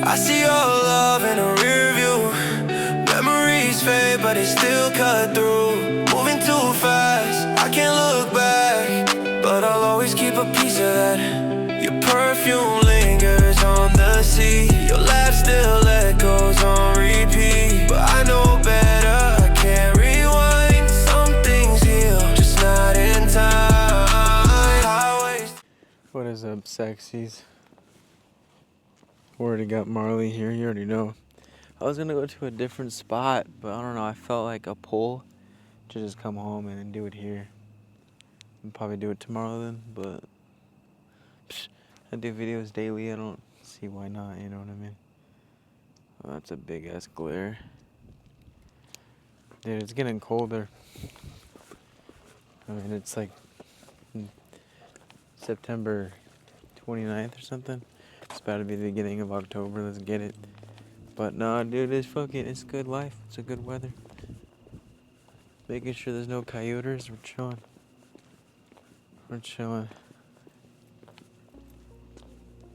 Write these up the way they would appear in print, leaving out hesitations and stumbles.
I see your love in a rear view. Memories fade, but they still cut through. Moving too fast, I can't look back, but I'll always keep a piece of that. Your perfume lingers on the sea. Your laugh still echoes on repeat. But I know better, I can't rewind. Some things heal, just not in time. What is up, sexies? Already got Marley here, you already know. I was gonna go to a different spot, but I don't know, I felt like a pull to just come home and do it here. And probably do it tomorrow then, but I do videos daily, I don't see why not, you know what I mean? Well, that's a big ass glare. Dude, it's getting colder. I mean, it's like September 29th or something. It's about to be the beginning of October, let's get it. But nah, dude, it's good life. It's a good weather. Making sure there's no coyotes. We're chilling. We're chilling.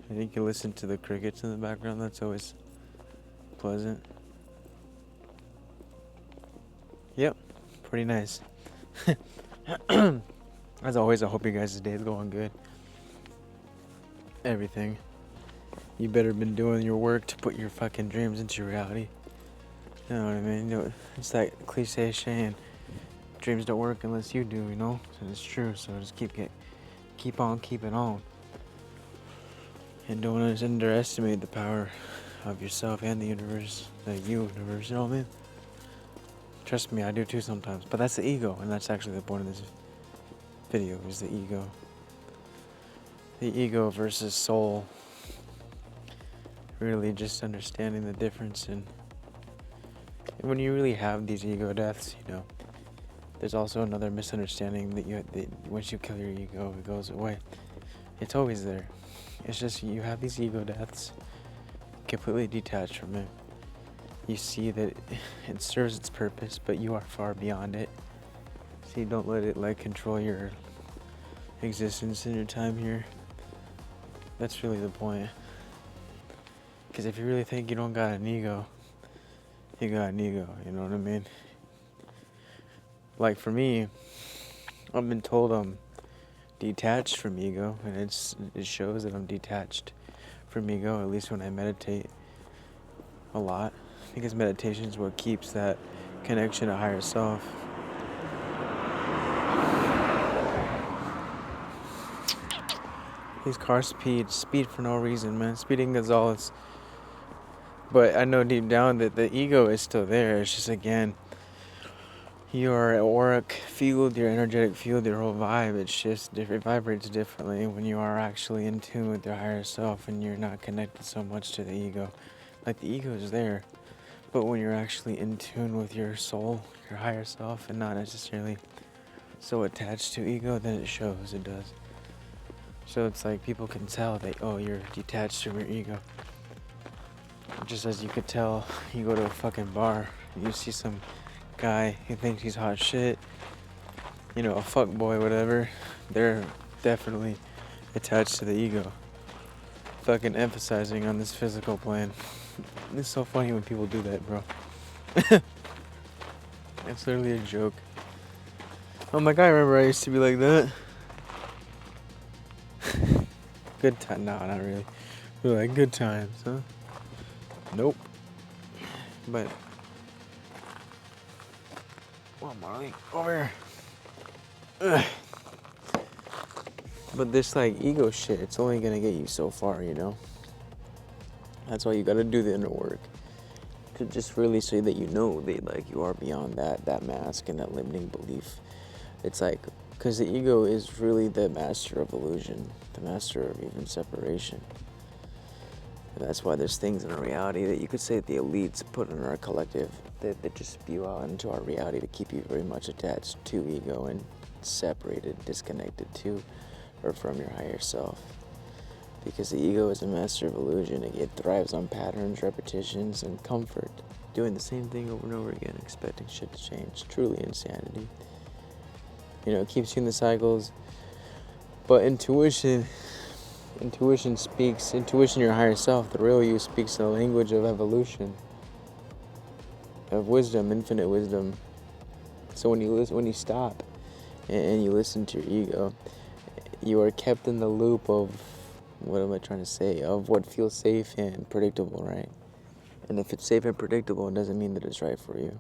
And you can listen to the crickets in the background. That's always pleasant. Yep, pretty nice. As always, I hope you guys' day is going good. Everything. You better been doing your work to put your fucking dreams into reality. You know what I mean? You know, it's that cliche saying, dreams don't work unless you do, you know? And it's true, so just keep on keeping on. And don't underestimate the power of yourself and the universe, you know what I mean? Trust me, I do too sometimes. But that's the ego, and that's actually the point of this video, is the ego. The ego versus soul. Really just understanding the difference. And when you really have these ego deaths, you know, there's also another misunderstanding that once you kill your ego, it goes away. It's always there. It's just you have these ego deaths, completely detached from it. You see that it serves its purpose, but you are far beyond it. So you don't let it like control your existence and your time here. That's really the point. Because if you really think you don't got an ego, you got an ego, you know what I mean? Like for me, I've been told I'm detached from ego, and it shows that I'm detached from ego, at least when I meditate a lot, because meditation is what keeps that connection to higher self. These cars speed for no reason, man. Speeding Gonzalez. But I know deep down that the ego is still there. It's just, again, your auric field, your energetic field, your whole vibe, it's just different. It vibrates differently when you are actually in tune with your higher self and you're not connected so much to the ego. Like, the ego is there, but when you're actually in tune with your soul, your higher self, and not necessarily so attached to ego, then it shows, it does. So it's like people can tell that, oh, you're detached from your ego. Just as you could tell, you go to a fucking bar, you see some guy who thinks he's hot shit, you know, a fuck boy, whatever, they're definitely attached to the ego. Fucking emphasizing on this physical plane. It's so funny when people do that, bro. It's literally a joke. Oh my god, I remember I used to be like that. Good time. No, not really. We're like, good times, huh? Nope. But come on, Marley, over here. Ugh. But this like ego shit, it's only gonna get you so far, you know? That's why you gotta do the inner work. To just really say that you know that like you are beyond that mask and that limiting belief. It's like, because the ego is really the master of illusion, the master of even separation. And that's why there's things in our reality that you could say the elites put in our collective that just spew out into our reality to keep you very much attached to ego and separated, disconnected to or from your higher self. Because the ego is a master of illusion. It thrives on patterns, repetitions, and comfort. Doing the same thing over and over again, expecting shit to change. Truly insanity. You know, it keeps you in the cycles. But intuition Intuition, your higher self, the real you, speaks the language of evolution, of wisdom, infinite wisdom. So when you stop and you listen to your ego, you are kept in the loop of, what am I trying to say, of what feels safe and predictable, right? And if it's safe and predictable, it doesn't mean that it's right for you.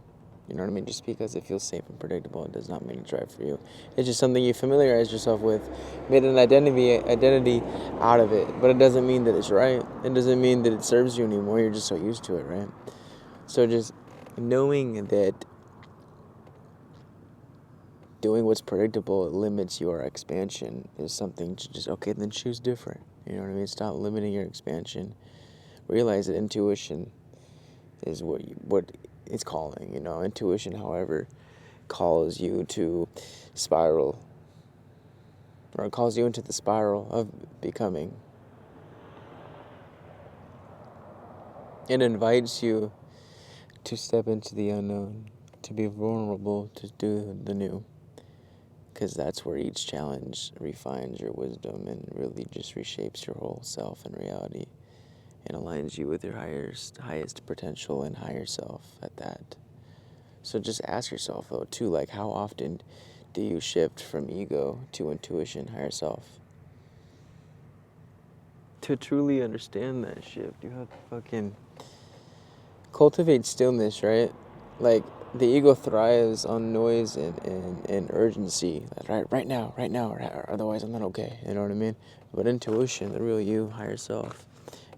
You know what I mean? Just because it feels safe and predictable, it does not mean it's right for you. It's just something you familiarize yourself with, made an identity out of it. But it doesn't mean that it's right. It doesn't mean that it serves you anymore. You're just so used to it, right? So just knowing that doing what's predictable limits your expansion is something to just, okay, then choose different. You know what I mean? Stop limiting your expansion. Realize that intuition is what it's calling. You know, intuition, however, calls you to spiral, or it calls you into the spiral of becoming. It invites you to step into the unknown, to be vulnerable, to do the new. Because that's where each challenge refines your wisdom and really just reshapes your whole self and reality and aligns you with your highest potential and higher self at that. So just ask yourself, though, too, like, how often do you shift from ego to intuition, higher self? To truly understand that shift, you have to fucking cultivate stillness, right? Like, the ego thrives on noise and urgency. Right now, or otherwise I'm not okay. You know what I mean? But intuition, the real you, higher self,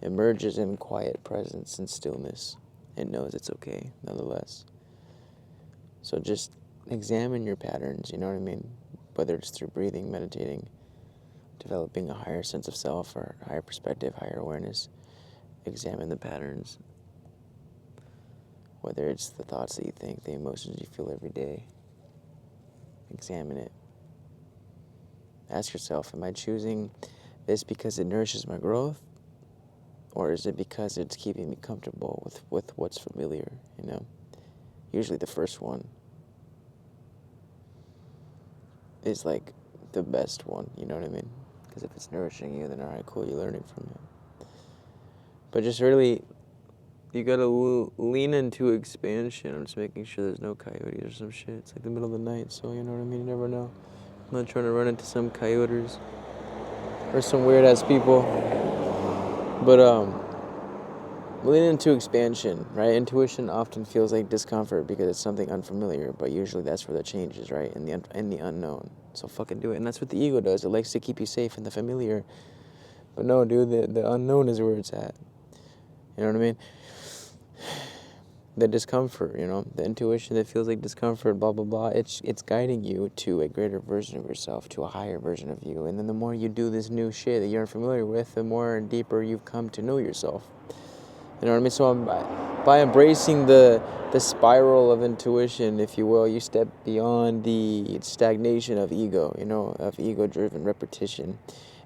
emerges in quiet presence and stillness. It knows it's okay, nonetheless. So just examine your patterns, you know what I mean? Whether it's through breathing, meditating, developing a higher sense of self or higher perspective, higher awareness. Examine the patterns. Whether it's the thoughts that you think, the emotions you feel every day. Examine it. Ask yourself, am I choosing this because it nourishes my growth? Or is it because it's keeping me comfortable with what's familiar, you know? Usually the first one is like the best one, you know what I mean? Because if it's nourishing you, then alright, cool, you're learning from it. But just really, you gotta lean into expansion. I'm just making sure there's no coyotes or some shit. It's like the middle of the night, so you know what I mean? You never know. I'm not trying to run into some coyotes or some weird ass people. But lean into expansion, right? Intuition often feels like discomfort because it's something unfamiliar, but usually that's where the change is, right? In the unknown. So fucking do it. And that's what the ego does. It likes to keep you safe in the familiar. But no, dude, the unknown is where it's at. You know what I mean? The discomfort, you know, the intuition that feels like discomfort, blah, blah, blah. It's guiding you to a greater version of yourself, to a higher version of you. And then the more you do this new shit that you're unfamiliar with, the more and deeper you've come to know yourself. You know what I mean? So by embracing the spiral of intuition, if you will, you step beyond the stagnation of ego, you know, of ego-driven repetition,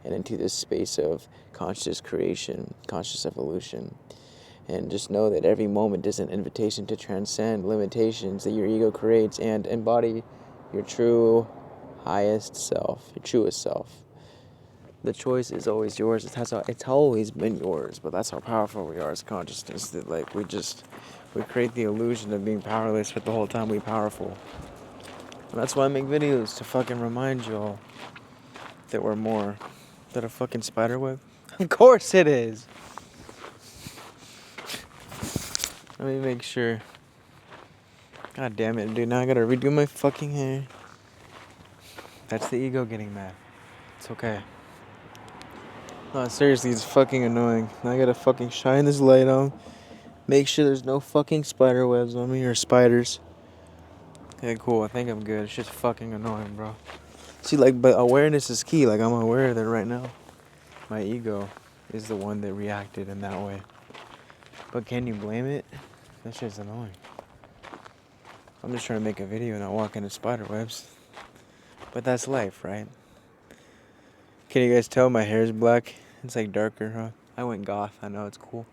and into this space of conscious creation, conscious evolution. And just know that every moment is an invitation to transcend limitations that your ego creates and embody your true highest self, your truest self. The choice is always yours. It's always been yours, but that's how powerful we are as consciousness. That like we create the illusion of being powerless, but the whole time we're powerful. And that's why I make videos, to fucking remind y'all that we're more. Is that a fucking spider web? Of course it is. Let me make sure. God damn it, dude. Now I gotta redo my fucking hair. That's the ego getting mad. It's okay. No, seriously, it's fucking annoying. Now I gotta fucking shine this light on. Make sure there's no fucking spider webs on me or spiders. Okay, cool. I think I'm good. It's just fucking annoying, bro. See, like, but awareness is key. Like, I'm aware that right now my ego is the one that reacted in that way. But can you blame it? That shit's annoying. I'm just trying to make a video, not walk into spider webs. But that's life, right? Can you guys tell my hair's black? It's like darker, huh? I went goth. I know, it's cool.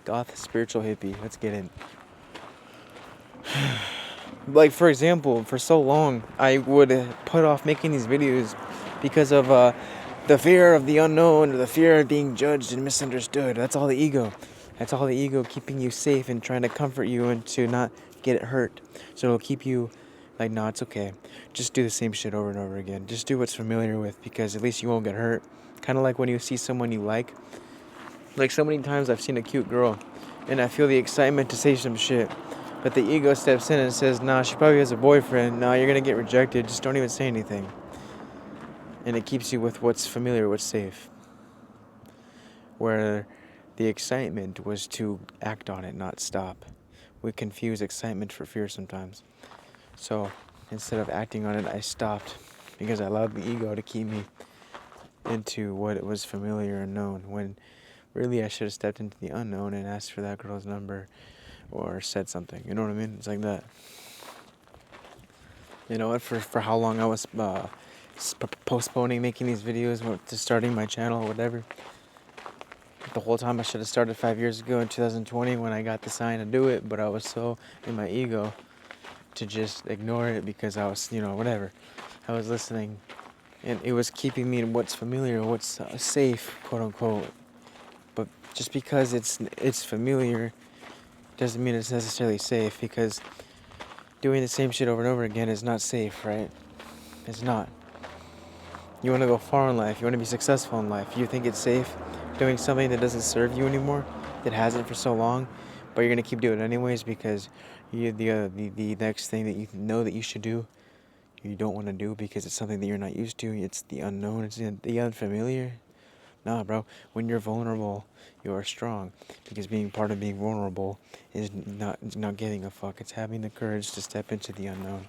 Goth, spiritual hippie. Let's get in. Like, for example, for so long, I would put off making these videos because of the fear of the unknown, or the fear of being judged and misunderstood. That's all the ego. That's all the ego keeping you safe and trying to comfort you and to not get it hurt. So it'll keep you like, no, it's okay. Just do the same shit over and over again. Just do what's familiar with, because at least you won't get hurt. Kind of like when you see someone you like. Like so many times I've seen a cute girl and I feel the excitement to say some shit. But the ego steps in and says, nah, she probably has a boyfriend. Nah, you're going to get rejected. Just don't even say anything. And it keeps you with what's familiar, what's safe. Where the excitement was to act on it, not stop. We confuse excitement for fear sometimes. So instead of acting on it, I stopped because I allowed the ego to keep me into what it was familiar and known, when really I should have stepped into the unknown and asked for that girl's number or said something. You know what I mean? It's like that. You know what? For how long I was postponing making these videos to starting my channel or whatever. The whole time I should have started 5 years ago in 2020 when I got the sign to do it, but I was so in my ego to just ignore it because I was, whatever. I was listening, and it was keeping me in what's familiar, what's safe, quote unquote. But just because it's familiar doesn't mean it's necessarily safe, because doing the same shit over and over again is not safe, right? It's not. You want to go far in life. You want to be successful in life. You think it's safe doing something that doesn't serve you anymore, that hasn't for so long, but you're going to keep doing it anyways because the next thing that you know that you should do, you don't want to do because it's something that you're not used to. It's the unknown. It's the unfamiliar. Nah, bro. When you're vulnerable, you are strong, because being part of being vulnerable is not giving a fuck. It's having the courage to step into the unknown.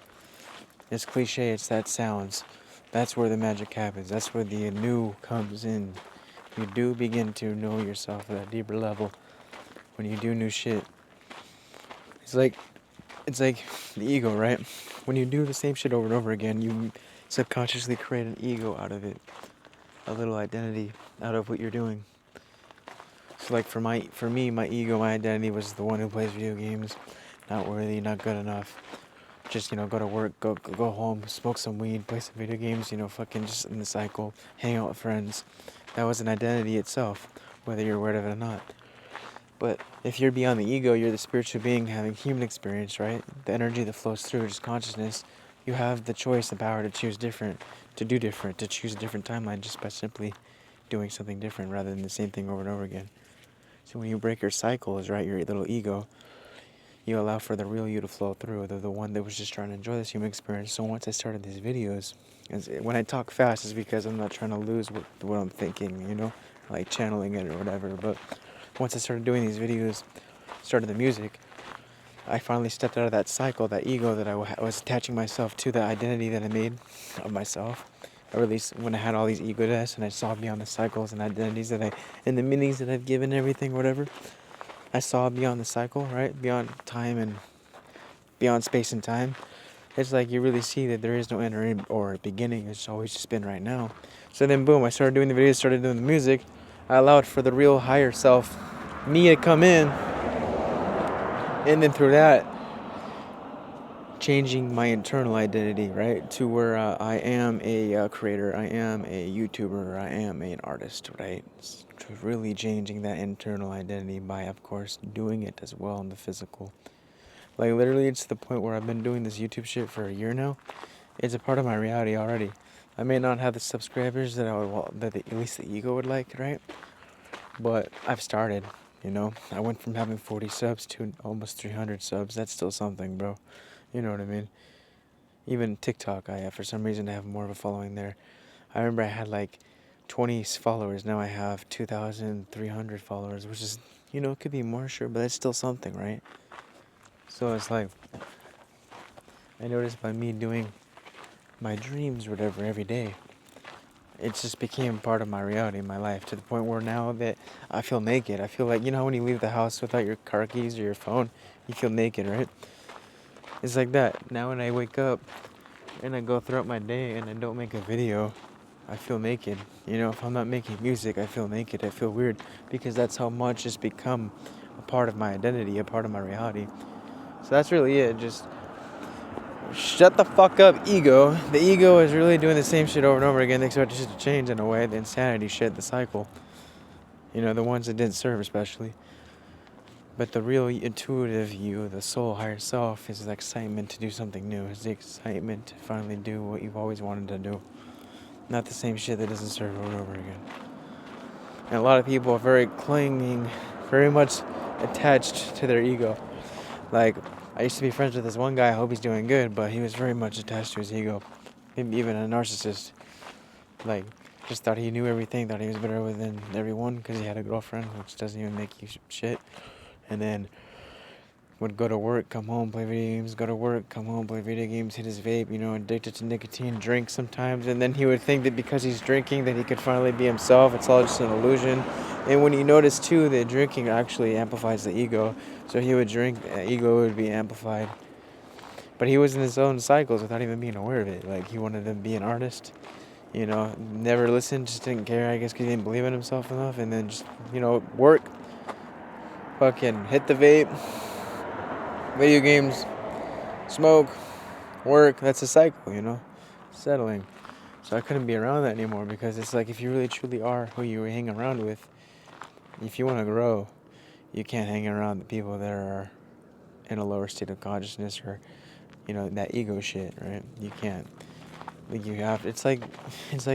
As cliche as that sounds, that's where the magic happens. That's where the new comes in. You do begin to know yourself at a deeper level when you do new shit. It's like the ego, right? When you do the same shit over and over again, you subconsciously create an ego out of it, a little identity out of what you're doing. So like for me, my ego, my identity was the one who plays video games, not worthy, not good enough. Just, go to work, go home, smoke some weed, play some video games, fucking just in the cycle, hang out with friends. That was an identity itself, whether you're aware of it or not. But if you're beyond the ego, you're the spiritual being having human experience, right? The energy that flows through, just consciousness. You have the choice, the power to choose different, to do different, to choose a different timeline just by simply doing something different rather than the same thing over and over again. So when you break your cycles, right, your little ego, you allow for the real you to flow through, the one that was just trying to enjoy this human experience. So once I started these videos, when I talk fast, it's because I'm not trying to lose what I'm thinking, like channeling it or whatever. But once I started doing these videos, started the music, I finally stepped out of that cycle, that ego that I was attaching myself to, the identity that I made of myself. Or at least when I had all these ego deaths and I saw beyond the cycles and identities and the meanings that I've given everything, whatever. I saw beyond the cycle, right? Beyond time and beyond space and time. It's like you really see that there is no end or beginning. It's always just been right now. So then boom, I started doing the videos, started doing the music. I allowed for the real higher self, me, to come in. And then through that, changing my internal identity, right? To where I am a creator, I am a YouTuber, I am an artist, right? To really changing that internal identity by, of course, doing it as well in the physical. Like literally, it's to the point where I've been doing this YouTube shit for a year now. It's a part of my reality already. I may not have the subscribers that at least the ego would like, right? But I've started, I went from having 40 subs to almost 300 subs. That's still something, bro. You know what I mean? Even TikTok, for some reason I have more of a following there. I remember I had like 20 followers. Now I have 2,300 followers, which is, it could be more, sure, but it's still something, right? So it's like, I noticed by me doing my dreams or whatever every day, it just became part of my reality in my life, to the point where now that I feel naked. I feel like, how when you leave the house without your car keys or your phone, you feel naked, right? It's like that. Now when I wake up and I go throughout my day and I don't make a video, I feel naked. If I'm not making music, I feel naked. I feel weird, because that's how much it's become a part of my identity, a part of my reality. So that's really it. Just Shut the fuck up, ego. The ego is really doing the same shit over and over again. They expect shit to change in a way. The insanity shit, the cycle. You know, the ones that didn't serve especially. But the real intuitive you, the soul, higher self, is the excitement to do something new. It's the excitement to finally do what you've always wanted to do. Not the same shit that doesn't serve over and over again. And a lot of people are very clinging, very much attached to their ego. Like, I used to be friends with this one guy, I hope he's doing good, but he was very much attached to his ego. Maybe even a narcissist. Like, just thought he knew everything, thought he was better than everyone because he had a girlfriend, which doesn't even make you shit. And then would go to work, come home, play video games, go to work, come home, play video games, hit his vape, you know, addicted to nicotine, drink sometimes. And then he would think that because he's drinking that he could finally be himself. It's all just an illusion. And when you notice too that drinking actually amplifies the ego, so he would drink, ego would be amplified. But he was in his own cycles without even being aware of it. Like, he wanted to be an artist, you know, never listened, just didn't care, I guess, because he didn't believe in himself enough. And then just, you know, work, fucking hit the vape, video games, smoke, work. That's a cycle, you know, settling. So I couldn't be around that anymore because it's like, if you really truly are who you hang around with, if you want to grow, you can't hang around the people that are in a lower state of consciousness or, you know, that ego shit, right? You can't. Like, you have, it's like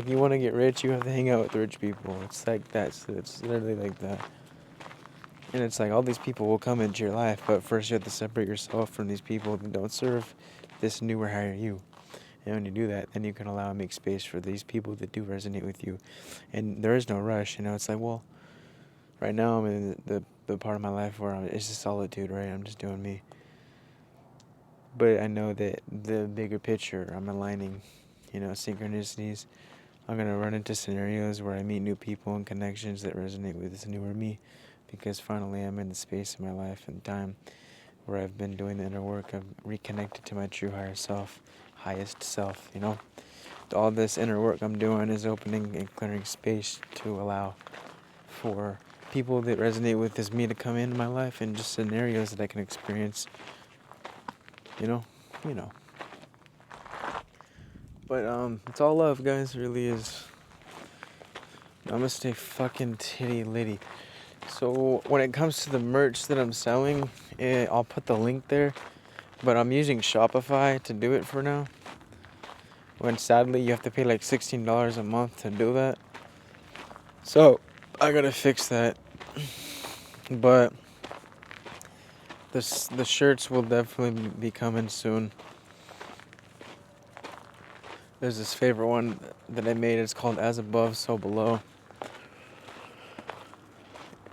you want to get rich, you have to hang out with rich people. It's like that. It's literally like that. And it's like all these people will come into your life, but first you have to separate yourself from these people that don't serve this newer higher you. And when you do that, then you can allow and make space for these people that do resonate with you. And there is no rush, you know. It's like, well, right now I'm in the part of my life where it's just solitude, right? I'm just doing me. But I know that the bigger picture, I'm aligning, you know, synchronicities. I'm going to run into scenarios where I meet new people and connections that resonate with this newer me. Because finally I'm in the space in my life and time where I've been doing the inner work. I've reconnected to my true higher self, highest self, you know. All this inner work I'm doing is opening and clearing space to allow for people that resonate with this me to come into my life and just scenarios that I can experience, you know. But it's all love, guys. It really is. Namaste fucking titty litty. So when it comes to the merch that I'm selling, I'll put the link there, but I'm using Shopify to do it for now. When sadly you have to pay like $16 a month to do that. So I gotta fix that. But the shirts will definitely be coming soon. There's this favorite one that I made. It's called As Above, So Below.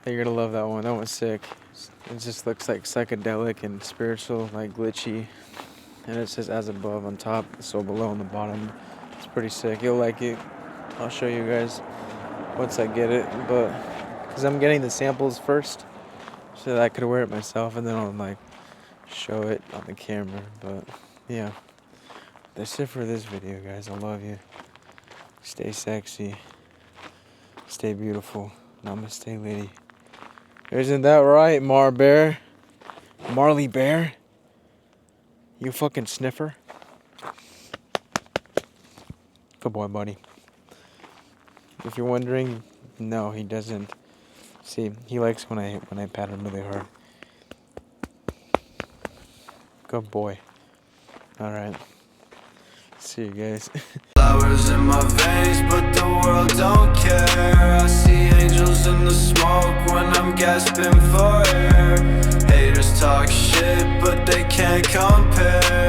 You're gonna love that one. That one's sick. It just looks like psychedelic and spiritual, like glitchy. And it says as above on top, so below on the bottom. It's pretty sick. You'll like it. I'll show you guys once I get it. But because I'm getting the samples first, so that I could wear it myself, and then I'll like show it on the camera. But yeah, that's it for this video, guys. I love you. Stay sexy. Stay beautiful. Namaste, lady. Isn't that right, Marley Bear? You fucking sniffer. Good boy, buddy. If you're wondering, no, he doesn't. See, he likes when I pat him really hard. Good boy. Alright. See you guys. Flowers in my veins, but the world don't care. I see angels in the smoke when I'm gasping for air. Haters talk shit, but they can't compare.